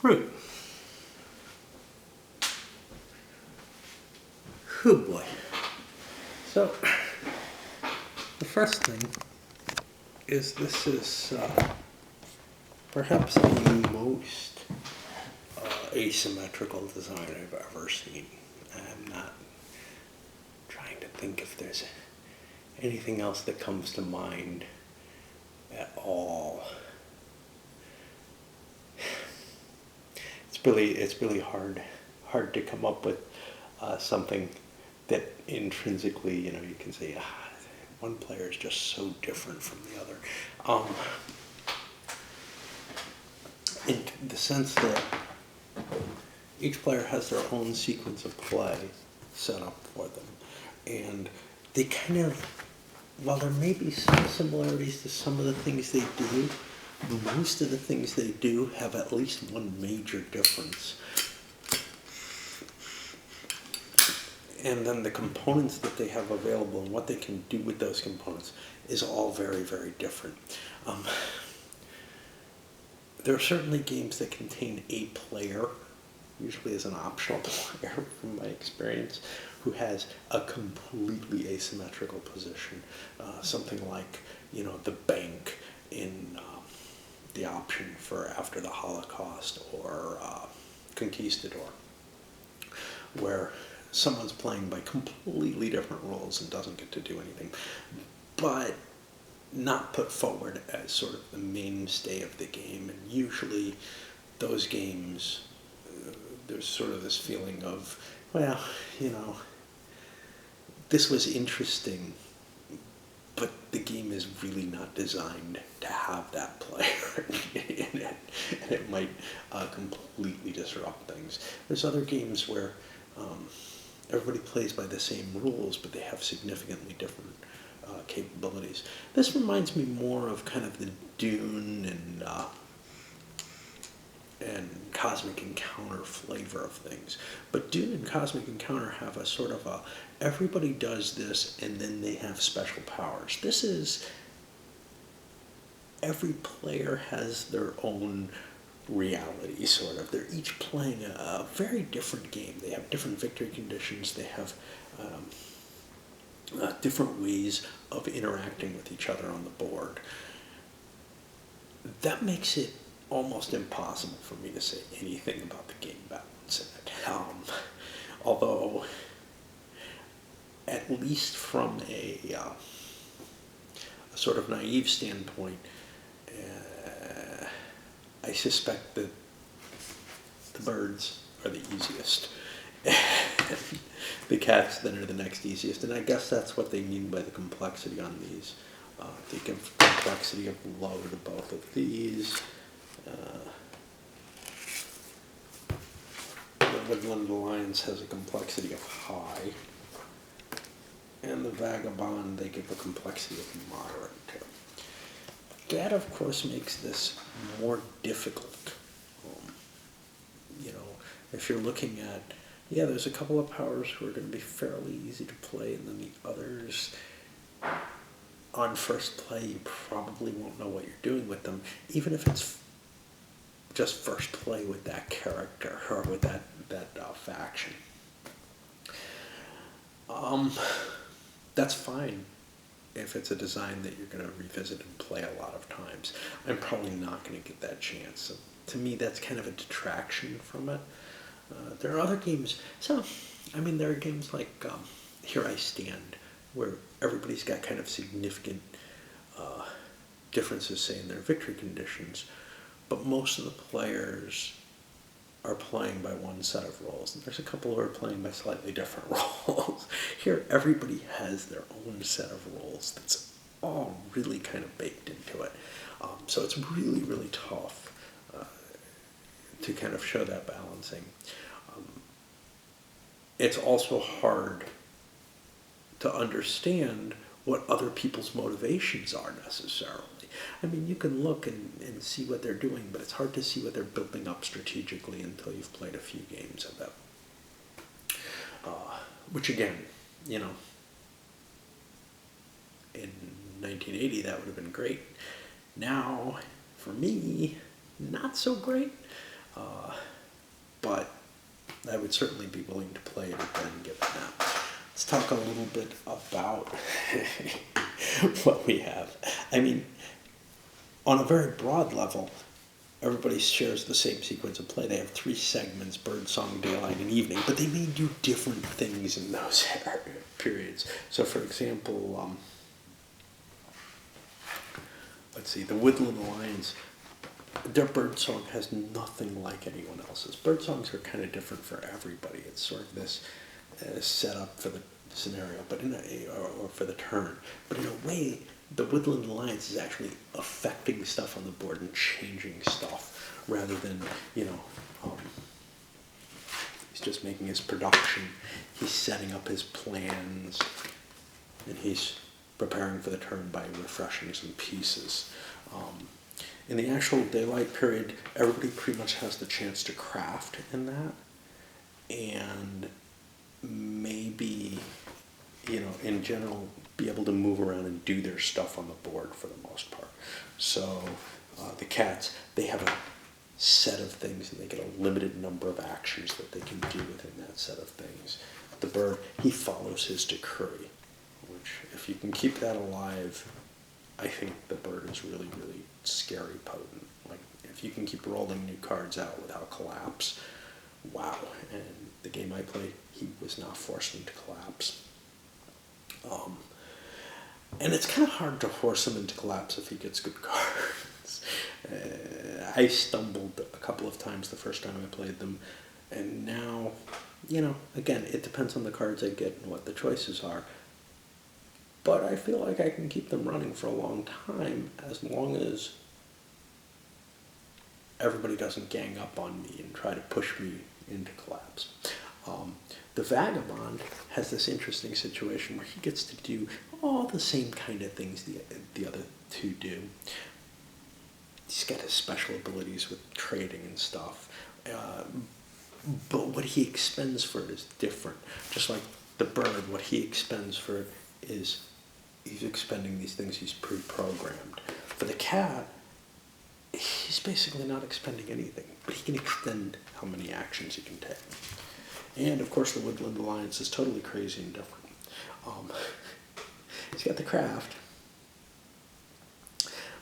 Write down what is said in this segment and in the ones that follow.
Root. Oh boy. So, the first thing is this is perhaps the most asymmetrical design I've ever seen. I'm not trying to think if there's anything else that comes to mind at all. It's really hard to come up with something that intrinsically, you can say, one player is just so different from the other. In the sense that each player has their own sequence of play set up for them, and they kind of, while there may be some similarities to some of the things they do, most of the things they do have at least one major difference. And then the components that they have available and what they can do with those components is all very, very different. There are certainly games that contain a player, usually as an optional player from my experience, who has a completely asymmetrical position. Something like, the bank in the option for After the Holocaust or Conquistador, where someone's playing by completely different rules and doesn't get to do anything, but not put forward as sort of the mainstay of the game. And usually those games, there's sort of this feeling of, well, this was interesting, but the game is really not designed to have that player in it, and it might completely disrupt things. There's other games where everybody plays by the same rules, but they have significantly different capabilities. This reminds me more of kind of the Dune and Cosmic Encounter flavor of things. But Dune and Cosmic Encounter have a sort of everybody does this and then they have special powers. This is, every player has their own reality, sort of. They're each playing a very different game. They have different victory conditions. They have different ways of interacting with each other on the board. That makes it almost impossible for me to say anything about the game balance in it. Although, at least from a sort of naive standpoint, I suspect that the birds are the easiest. The cats then are the next easiest. And I guess that's what they mean by the complexity on these. The complexity of low to both of these. The Woodland Alliance has a complexity of high. And the Vagabond, they give a complexity of moderate too. That, of course, makes this more difficult. If you're looking at, there's a couple of powers who are going to be fairly easy to play, and then the others, on first play, you probably won't know what you're doing with them, even if it's just first play with that character or with that faction. That's fine if it's a design that you're going to revisit and play a lot of times. I'm probably not going to get that chance. So to me, that's kind of a detraction from it. There are other games. There are games like Here I Stand, where everybody's got kind of significant differences, say, in their victory conditions, but most of the players are playing by one set of roles, and there's a couple who are playing by slightly different roles. Here, everybody has their own set of roles that's all really kind of baked into it. So it's really, really tough to kind of show that balancing. It's also hard to understand what other people's motivations are necessarily. You can look and see what they're doing, but it's hard to see what they're building up strategically until you've played a few games of it. Which again, in 1980 that would have been great. Now, for me, not so great. But I would certainly be willing to play it again given that. Let's talk a little bit about what we have. I mean, on a very broad level, everybody shares the same sequence of play. They have 3 segments: birdsong, daylight, and evening, but they may do different things in those periods. So for example, let's see, the Woodland Alliance, their birdsong has nothing like anyone else's. Birdsongs are kind of different for everybody. It's sort of this setup for the scenario, but or for the turn. But in a way, the Woodland Alliance is actually affecting stuff on the board and changing stuff, rather than, he's just making his production, he's setting up his plans, and he's preparing for the turn by refreshing some pieces. In the actual daylight period, everybody pretty much has the chance to craft in that, and maybe, in general, be able to move around and do their stuff on the board for the most part. So the cats, they have a set of things, and they get a limited number of actions that they can do within that set of things. The bird, he follows his decree, which, if you can keep that alive, I think the bird is really, really scary potent. Like, if you can keep rolling new cards out without collapse, wow. And the game I played, he was not forced into collapse. And it's kind of hard to force him into collapse if he gets good cards. I stumbled a couple of times the first time I played them, and now, again, it depends on the cards I get and what the choices are. But I feel like I can keep them running for a long time, as long as everybody doesn't gang up on me and try to push me into collapse. The Vagabond has this interesting situation where he gets to do all the same kind of things the other 2 do. He's got his special abilities with trading and stuff. But what he expends for it is different. Just like the bird, what he expends for it is he's expending these things he's pre-programmed. For the cat, he's basically not expending anything, but he can extend how many actions he can take. And of course, the Woodland Alliance is totally crazy and different. He's got the craft,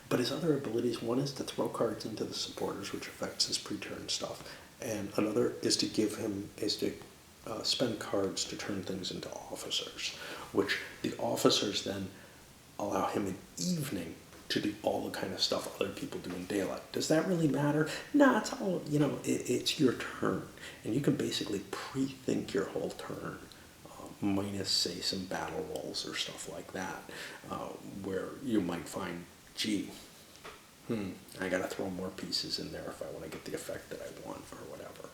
but his other abilities, one is to throw cards into the supporters, which affects his pre-turn stuff, and another is to spend cards to turn things into officers, which the officers then allow him in evening to do all the kind of stuff other people do in daylight. Does that really matter? Nah, it's all, it's your turn. And you can basically pre-think your whole turn, minus, say, some battle rolls or stuff like that, where you might find, gee, I gotta throw more pieces in there if I want to get the effect that I want, or whatever.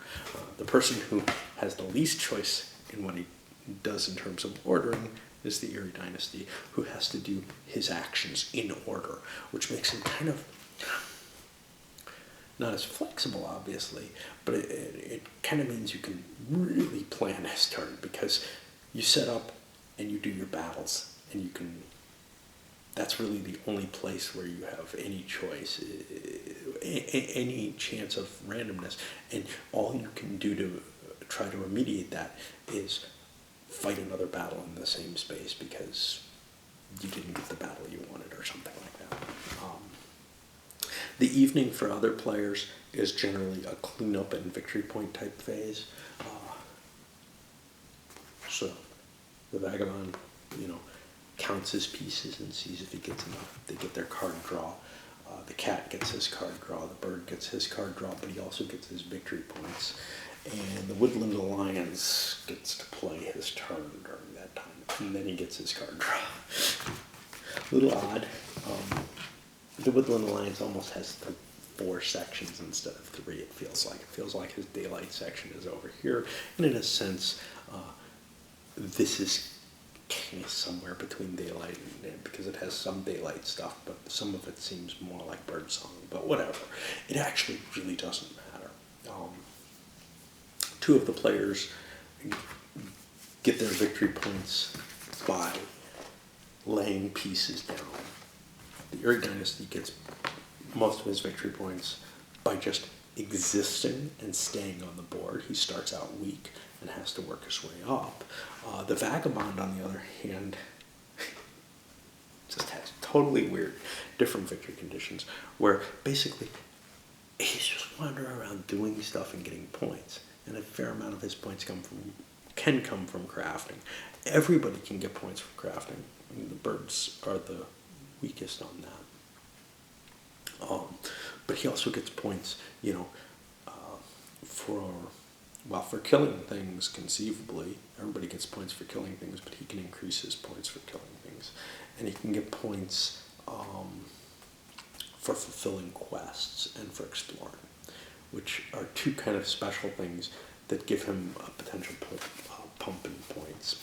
The person who has the least choice in what he does in terms of ordering is the Eerie Dynasty, who has to do his actions in order, which makes him kind of not as flexible, obviously, but it kind of means you can really plan his turn, because you set up and you do your battles, and you can, that's really the only place where you have any choice, any chance of randomness, and all you can do to try to remediate that is fight another battle in the same space because you didn't get the battle you wanted or something like that. The evening for other players is generally a cleanup and victory point type phase. So the Vagabond, counts his pieces and sees if he gets enough. They get their card draw. The cat gets his card draw. The bird gets his card draw, but he also gets his victory points. And the Woodland Alliance gets to play his turn during that time, and then he gets his card draw. A little odd. The Woodland Alliance almost has 4 sections instead of 3, it feels like. It feels like his daylight section is over here, and in a sense, this is kind of somewhere between daylight and because it has some daylight stuff, but some of it seems more like birdsong, but whatever. It actually really doesn't matter. 2 of the players get their victory points by laying pieces down. The Eerie Dynasty gets most of his victory points by just existing and staying on the board. He starts out weak and has to work his way up. The Vagabond, on the other hand, just has totally weird, different victory conditions, where basically he's just wandering around doing stuff and getting points. And a fair amount of his points can come from crafting. Everybody can get points from crafting. I mean, the birds are the weakest on that. But he also gets points, for killing things, conceivably. Everybody gets points for killing things, but he can increase his points for killing things. And he can get points for fulfilling quests and for exploring, which are two kind of special things that give him a potential pump in points.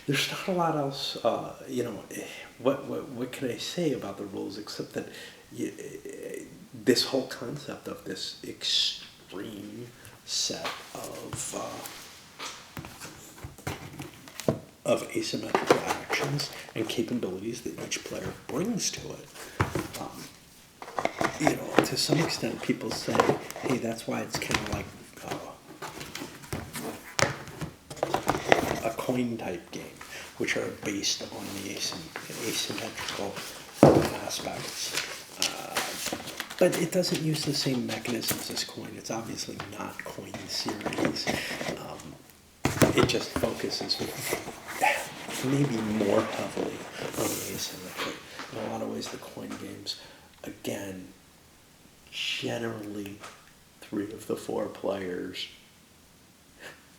There's not a lot else, what can I say about the rules except that this whole concept of this extreme set of asymmetrical actions and capabilities that each player brings to it. To some extent, people say, hey, that's why it's kind of like a coin type game, which are based on the asymmetrical aspects. But it doesn't use the same mechanisms as coin. It's obviously not coin series. It just focuses maybe more heavily on the asymmetry. In a lot of ways, the coin games, again, generally 3 of the 4 players,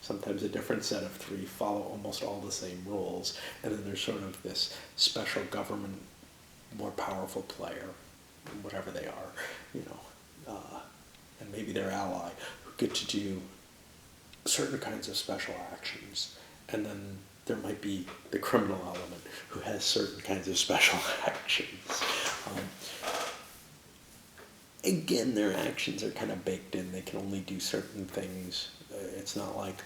sometimes a different set of 3, follow almost all the same rules, and then there's sort of this special government, more powerful player, whatever they are, and maybe their ally, who get to do certain kinds of special actions, and then there might be the criminal element who has certain kinds of special actions. Again, their actions are kind of baked in. They can only do certain things. It's not like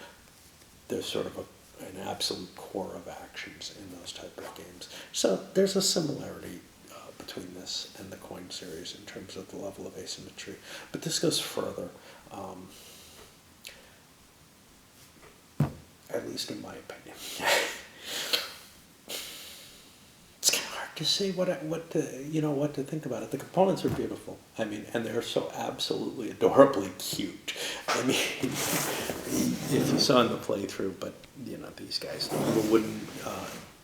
there's sort of an absolute core of actions in those type of games. So there's a similarity between this and the coin series in terms of the level of asymmetry. But this goes further, at least in my opinion. It's kind of hard to say what to think about it. The components are beautiful. I mean, and they're so absolutely adorably cute. I mean, if you saw in the playthrough, but these guys, the wooden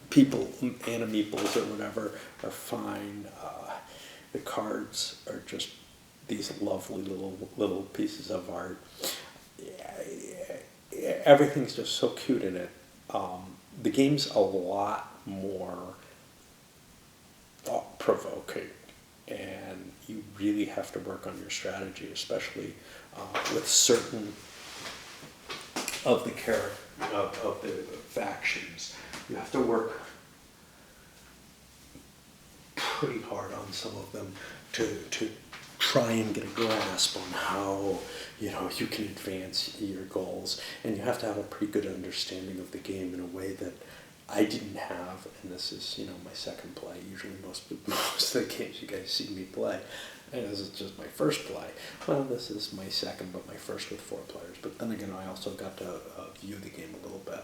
people, animeeples or whatever, are fine. The cards are just these lovely little pieces of art. Everything's just so cute in it. The game's a lot more thought-provoking, and you really have to work on your strategy, especially with certain of the factions. You have to work pretty hard on some of them to try and get a grasp on how you can advance your goals, and you have to have a pretty good understanding of the game in a way that I didn't have, and this is my second play. Usually most of the games you guys see me play, and this is just my first play. Well, this is my second, but my first with 4 players. But then again, I also got to view the game a little bit,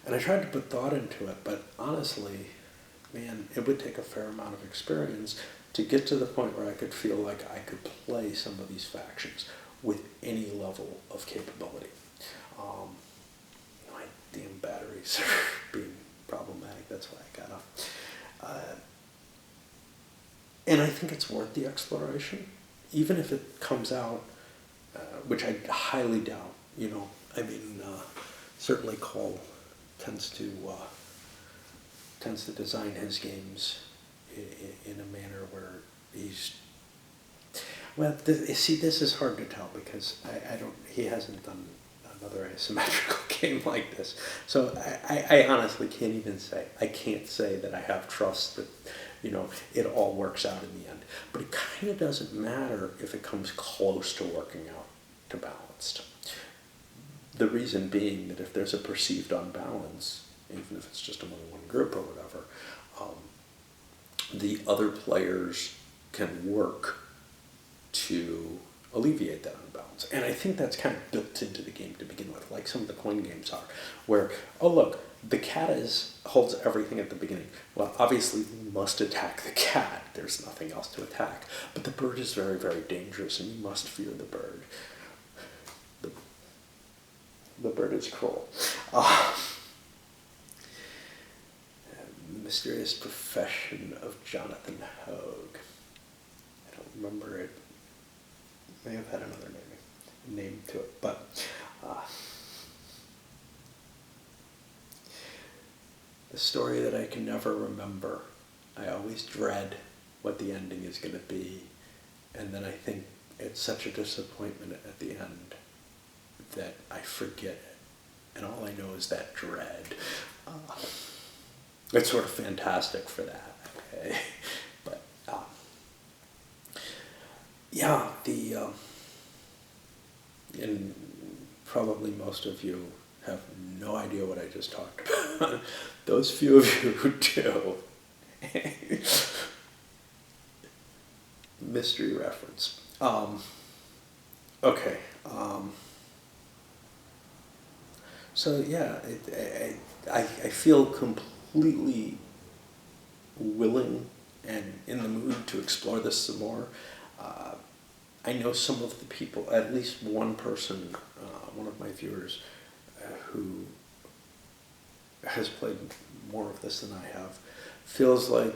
and I tried to put thought into it. But honestly, man, it would take a fair amount of experience to get to the point where I could feel like I could play some of these factions with any level of capability. My damn batteries are being problematic. That's why I got up. And I think it's worth the exploration, even if it comes out, which I highly doubt. Certainly Cole tends to design his games in a manner where he's... Well, this is hard to tell because he hasn't done another asymmetrical game like this. So I honestly can't even say. I can't say that I have trust that, it all works out in the end. But it kind of doesn't matter if it comes close to working out to balanced. The reason being that if there's a perceived unbalance, even if it's just among one group or whatever, the other players can work to alleviate that unbalance. And I think that's kind of built into the game to begin with, like some of the coin games are, where, oh look, the cat holds everything at the beginning. Well, obviously you must attack the cat. There's nothing else to attack. But the bird is very, very dangerous, and you must fear the bird. The bird is cruel. Mysterious Profession of Jonathan Hogue. I don't remember it. May have had another name to it, but the story that I can never remember. I always dread what the ending is going to be, and then I think it's such a disappointment at the end that I forget it, and all I know is that dread. It's sort of fantastic for that, okay? But yeah, and probably most of you have no idea what I just talked about. Those few of you who do, mystery reference. Okay. So yeah, I feel completely willing and in the mood to explore this some more. I know some of the people, at least one person, one of my viewers, who has played more of this than I have, feels like,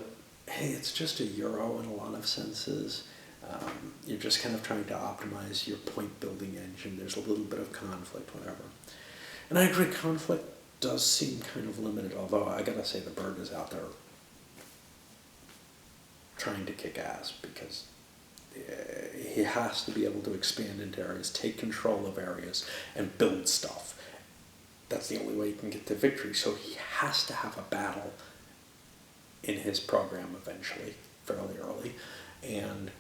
hey, it's just a Euro in a lot of senses. You're just kind of trying to optimize your point building engine. There's a little bit of conflict, whatever. And I agree, conflict does seem kind of limited, although I gotta say the bird is out there trying to kick ass, because he has to be able to expand into areas, take control of areas, and build stuff. That's the only way he can get to victory. So he has to have a battle in his program eventually, fairly early, and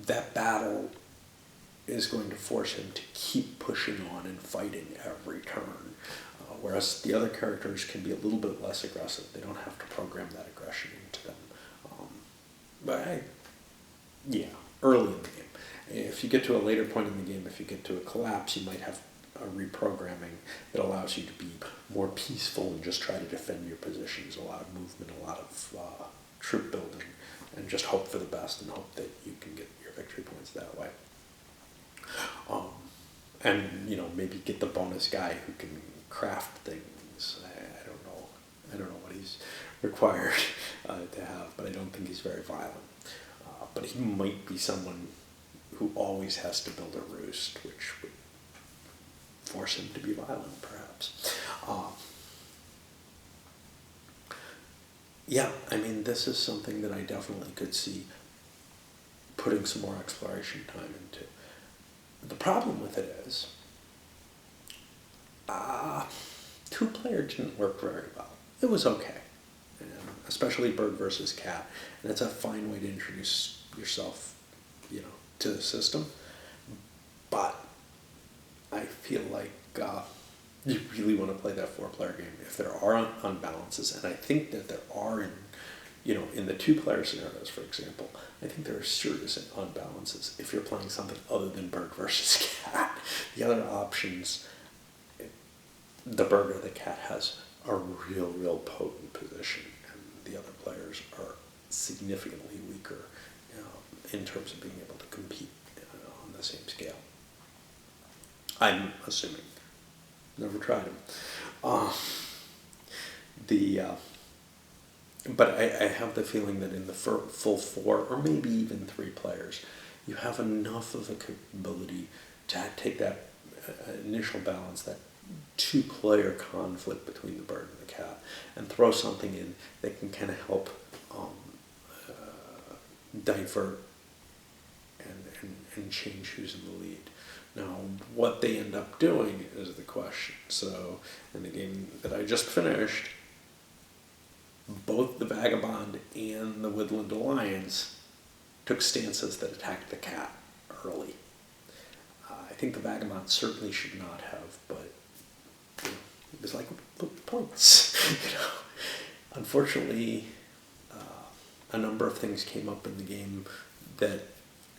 that battle is going to force him to keep pushing on and fighting every turn. Whereas the other characters can be a little bit less aggressive. They don't have to program that aggression into them. Yeah, early in the game. If you get to a later point in the game, if you get to a collapse, you might have a reprogramming that allows you to be more peaceful and just try to defend your positions. A lot of movement, a lot of troop building, and just hope for the best and hope that you can get your victory points that way. And maybe get the bonus guy who can craft things. I don't know what he's required to have, but I don't think he's very violent. But he might be someone who always has to build a roost, which would force him to be violent, perhaps. Yeah, I mean, this is something that I definitely could see putting some more exploration time into. The problem with it is, two-player didn't work very well. It was okay, especially bird versus cat, and it's a fine way to introduce yourself, to the system. But I feel like you really want to play that four-player game if there are unbalances, and I think that there are in the two-player scenarios, for example. I think there are serious unbalances if you're playing something other than bird versus cat. The other options, the bird or the cat has a real potent position, and the other players are significantly weaker in terms of being able to compete on the same scale. I'm assuming. Never tried them. But I have the feeling that in the full four, or maybe even three players, you have enough of a capability to take that initial balance, that two-player conflict between the bird and the cat, and throw something in that can kind of help divert and change who's in the lead. Now, what they end up doing is the question. So, in the game that I just finished, both the Vagabond and the Woodland Alliance took stances that attacked the cat early. I think the Vagabond certainly should not have, but it was like, look, points. Unfortunately, a number of things came up in the game that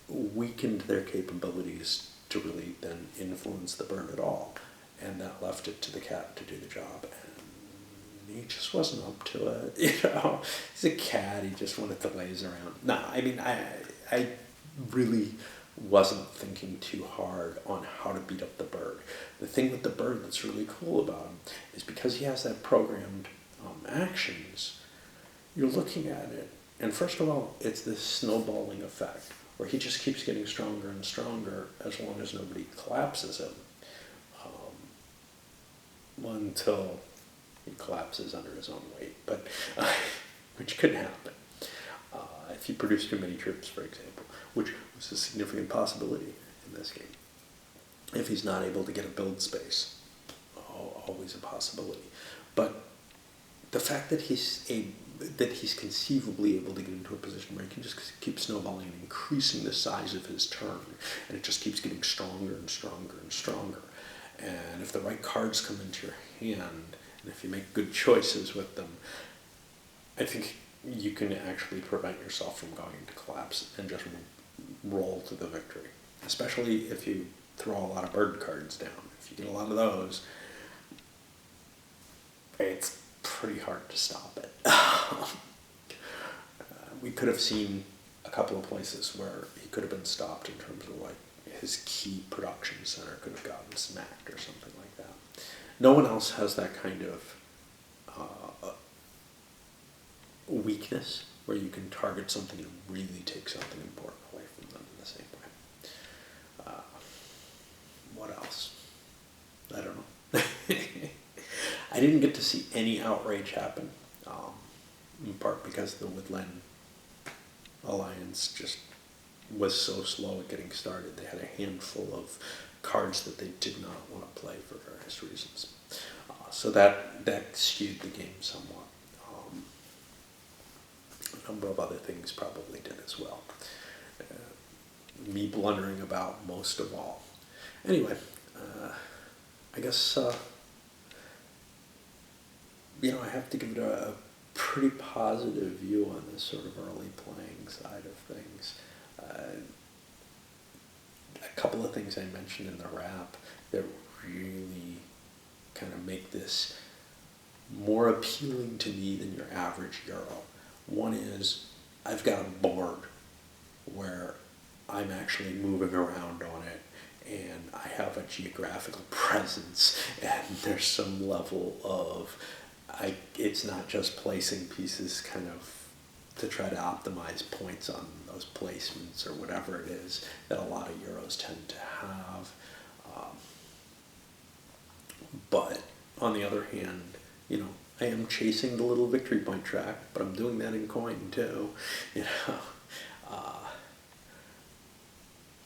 weakened their capabilities to really then influence the bird at all. And that left it to the cat to do the job. And he just wasn't up to it. He's a cat. He just wanted to laze around. No, I mean, I really wasn't thinking too hard on how to beat up the bird. The thing with the bird that's really cool about him is because he has that programmed actions, you're looking at it, and first of all, it's this snowballing effect, where he just keeps getting stronger and stronger as long as nobody collapses him, until he collapses under his own weight, but which could happen if you produce too many troops, for example, which was a significant possibility in this game. If he's not able to get a build space, always a possibility. But the fact that he's conceivably able to get into a position where he can just keep snowballing and increasing the size of his turn, and it just keeps getting stronger and stronger and stronger. And if the right cards come into your hand, and if you make good choices with them, I think you can actually prevent yourself from going into collapse and just roll to the victory. Especially if you throw a lot of bird cards down. If you get a lot of those, it's pretty hard to stop it. We could have seen a couple of places where he could have been stopped in terms of like his key production center could have gotten smacked or something like that. No one else has that kind of weakness where you can target something and really take something important away from them in the same way. What else? I don't know. I didn't get to see any outrage happen, in part because the Woodland Alliance just was so slow at getting started. They had a handful of cards that they did not want to play for various reasons. So that skewed the game somewhat. A number of other things probably did as well. Me blundering about most of all. Anyway, I guess, I have to give it a pretty positive view on this sort of early playing side of things. A couple of things I mentioned in the wrap that really kind of make this more appealing to me than your average Euro. One is I've got a board where I'm actually moving around on it, and I have a geographical presence, and there's some level of, it's not just placing pieces kind of to try to optimize points on those placements or whatever it is that a lot of Euros tend to have. But on the other hand, I am chasing the little victory point track, but I'm doing that in coin too.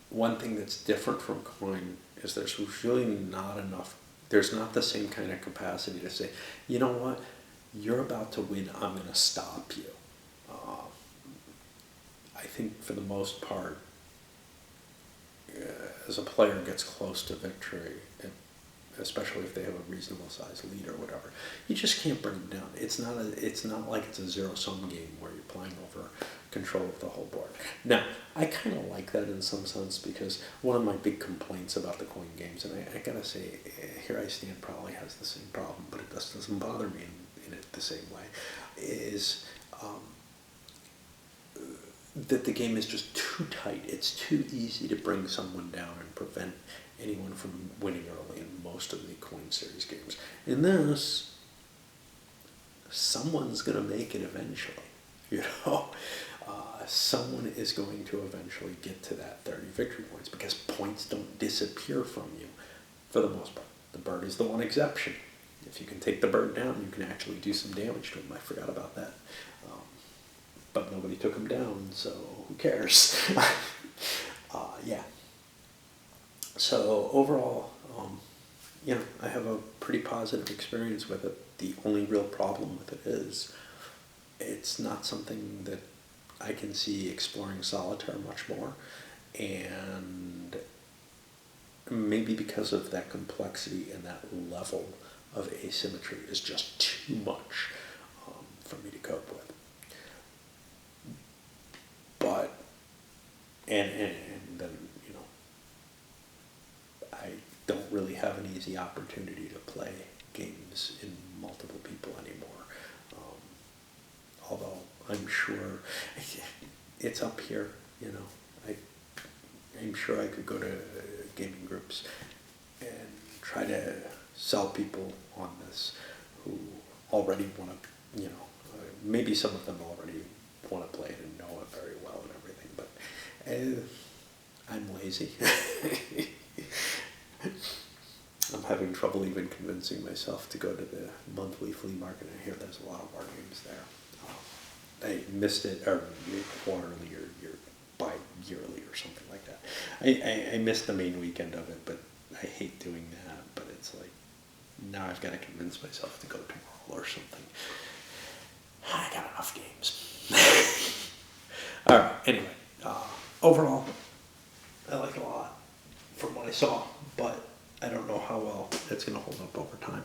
One thing that's different from coin is there's really not enough, there's not the same kind of capacity to say, you know what, you're about to win, I'm going to stop you. I think for the most part, as a player gets close to victory, especially if they have a reasonable sized lead or whatever, you just can't bring them down. It's not like it's a zero-sum game where you're playing over control of the whole board. Now, I kind of like that in some sense, because one of my big complaints about the coin games, and I gotta say, Here I Stand probably has the same problem, but it doesn't bother me in it the same way, is that the game is just too tight. It's too easy to bring someone down and prevent anyone from winning early in most of the coin series games. In this, someone's going to make it eventually. Someone is going to eventually get to that 30 victory points, because points don't disappear from you for the most part. The bird is the one exception. If you can take the bird down, you can actually do some damage to him. I forgot about that. But nobody took him down, so who cares? Yeah. So overall, I have a pretty positive experience with it. The only real problem with it is it's not something that I can see exploring solitaire much more, and maybe because of that complexity and that level of asymmetry is just too much for me to cope with. and then, you know, I don't really have an easy opportunity to play games in multiple people anymore. Although I'm sure it's up here, you know. I'm sure I could go to gaming groups and try to sell people on this who already want to, you know, maybe some of them already want to play it and know it very well and everything, but I'm lazy. I'm having trouble even convincing myself to go to the monthly flea market. I hear there's a lot of war games there. I missed it, or quarterly or bi-yearly or something like that. I missed the main weekend of it, but I hate doing that. But it's like, now I've got to convince myself to go tomorrow or something. I got enough games. All right, anyway, overall, I like it a lot from what I saw, but I don't know how well it's going to hold up over time.